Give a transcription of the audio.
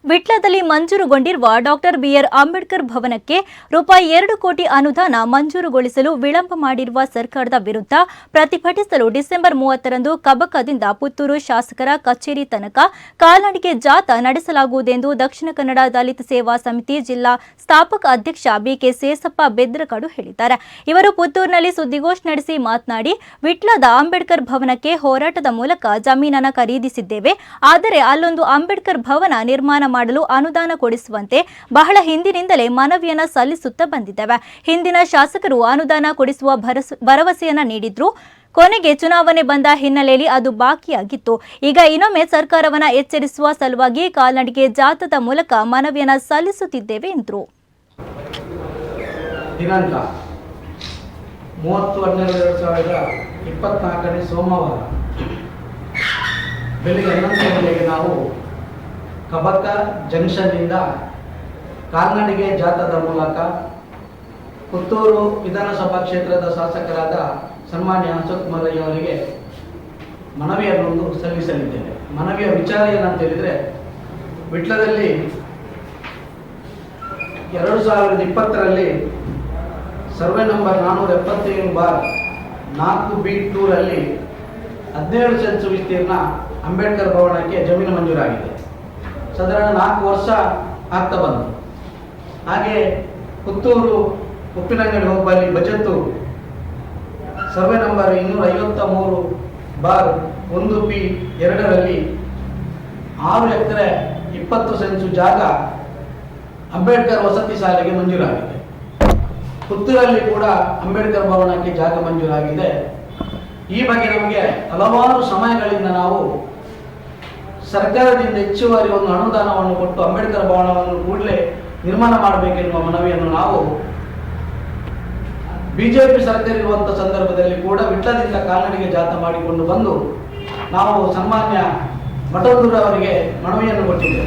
ವಿಟ್ಲದಲ್ಲಿ ಮಂಜೂರುಗೊಂಡಿರುವ doctor B R Ambedkar ಭವನಕ್ಕೆ ರೂಪಾಯಿ 2 ಕೋಟಿ ಅನುದಾನ ಮಂಜೂರುಗೊಳಿಸಲು ವಿಳಂಬ ಮಾಡಿರುವ ಸರ್ಕಾರದ ವಿರುದ್ಧ ಪ್ರತಿಭಟಿಸಲು ಡಿಸೆಂಬರ್ 30ರಂದು ಕಬಕದಿಂದ ಪುತ್ತೂರು ಶಾಸಕರ ಕಚೇರಿ ತನಕ ಕಾಲ್ನಡಿಗೆ ಜಾಥಾ ನಡೆಸಲಾಗುವುದೆಂದು ದಕ್ಷಿಣ ಕನ್ನಡ ದಲಿತ ಸೇವಾ ಸಮಿತಿ ಜಿಲ್ಲಾ ಸ್ಥಾಪಕ ಅಧ್ಯಕ್ಷ ಬಿಕೆ ಸೇಸಪ್ಪ ಬೆದ್ರಕಾಡು ಹೇಳಿದ್ದಾರೆ. ಇವರು ಪುತ್ತೂರಿನಲ್ಲಿ ಸುದ್ದಿಗೋಷ್ಠಿ ನಡೆಸಿ ಮಾತನಾಡಿ, ವಿಟ್ಲದ ಅಂಬೇಡ್ಕರ್ ಭವನಕ್ಕೆ ಹೋರಾಟದ ಮೂಲಕ ಜಮೀನನ್ನು ಖರೀದಿಸಿದ್ದೇವೆ. ಆದರೆ ಅಲ್ಲೊಂದು ಅಂಬೇಡ್ಕರ್ ಭವನ ನಿರ್ಮಾಣ ಮಾಡಲು ಅನುದಾನ ಕೊಡಿಸುವಂತೆ ಬಹಳ ಹಿಂದಿನಿಂದಲೇ ಮನವಿಯನ್ನ ಸಲ್ಲಿಸುತ್ತಾ ಬಂದಿದ್ದೇವೆ. ಹಿಂದಿನ ಶಾಸಕರು ಅನುದಾನ ಕೊಡಿಸುವ ಭರವಸೆಯನ್ನ ನೀಡಿದ್ರು. ಕೊನೆಗೆ ಚುನಾವಣೆ ಬಂದ ಹಿನ್ನೆಲೆಯಲ್ಲಿ ಅದು ಬಾಕಿಯಾಗಿತ್ತು. ಈಗ ಇನ್ನೊಮ್ಮೆ ಸರ್ಕಾರವನ್ನ ಎಚ್ಚರಿಸುವ ಸಲುವಾಗಿ ಕಾಲ್ನಡಿಗೆ ಜಾಥಾದ ಮೂಲಕ ಮನವಿಯನ್ನ ಸಲ್ಲಿಸುತ್ತಿದ್ದೇವೆ ಎಂದರು. ದಿನಾಂಕ 30/12/2024 ಸೋಮವಾರ ಬೆಳಿಗ್ಗೆ 11 ಗಂಟೆಗೆ ನಾವು ಕಬಕ ಜಂಕ್ಷನ್ನಿಂದ ಕಾಲ್ನಡಿಗೆ ಜಾಥಾದ ಮೂಲಕ ಪುತ್ತೂರು ವಿಧಾನಸಭಾ ಕ್ಷೇತ್ರದ ಶಾಸಕರಾದ ಸನ್ಮಾನ್ಯ ಅಶೋಕ್ ಮರಯ್ಯ ಅವರಿಗೆ ಮನವಿಯನ್ನು ಸಲ್ಲಿಸಲಿದ್ದೇವೆ. ಮನವಿಯ ವಿಚಾರ ಏನಂತ ಹೇಳಿದರೆ, ವಿಟ್ಲದಲ್ಲಿ 2020ರಲ್ಲಿ ಸರ್ವೆ ನಂಬರ್ 477/4B2 ರಲ್ಲಿ 17 ಸೆನ್ಸ್ ವಿಸ್ತೀರ್ಣ ಅಂಬೇಡ್ಕರ್ ಭವನಕ್ಕೆ ಜಮೀನು ಮಂಜೂರಾಗಿದೆ. ಸಾಧಾರಣ 4 ವರ್ಷ ಆಗ್ತಾ ಬಂತು. ಹಾಗೆ ಪುತ್ತೂರು ಉಪ್ಪಿನಂಗಡಿ ಹೋಬಳಿ ಬಜೆಟ್ಟು ಸರ್ವೆ ನಂಬರ್ 253/1B2 ರಲ್ಲಿ 6 ಎಕರೆ 20 ಸೆನ್ಸು ಜಾಗ ಅಂಬೇಡ್ಕರ್ ವಸತಿ ಶಾಲೆಗೆ ಮಂಜೂರಾಗಿದೆ. ಪುತ್ತೂರಲ್ಲಿ ಕೂಡ ಅಂಬೇಡ್ಕರ್ ಭವನಕ್ಕೆ ಜಾಗ ಮಂಜೂರಾಗಿದೆ. ಈ ಬಗ್ಗೆ ನಮಗೆ ಹಲವಾರು ಸಮಯಗಳಿಂದ ನಾವು ಸರ್ಕಾರದಿಂದ ಹೆಚ್ಚುವರಿ ಒಂದು ಅನುದಾನವನ್ನು ಕೊಟ್ಟು ಅಂಬೇಡ್ಕರ್ ಭವನವನ್ನು ಕೂಡಲೇ ನಿರ್ಮಾಣ ಮಾಡಬೇಕೆನ್ನುವ ಮನವಿಯನ್ನು ನಾವು ಬಿಜೆಪಿ ಸರ್ಕಾರ ಇರುವಂತಹ ಸಂದರ್ಭದಲ್ಲಿ ಕೂಡ ವಿಟ್ಲದಿಂದ ಕಾಲ್ನಡಿಗೆ ಜಾಥಾ ಮಾಡಿಕೊಂಡು ಬಂದು ನಾವು ಸನ್ಮಾನ್ಯ ಮಠದೂರು ಅವರಿಗೆ ಮನವಿಯನ್ನು ಕೊಟ್ಟಿದ್ದೇವೆ.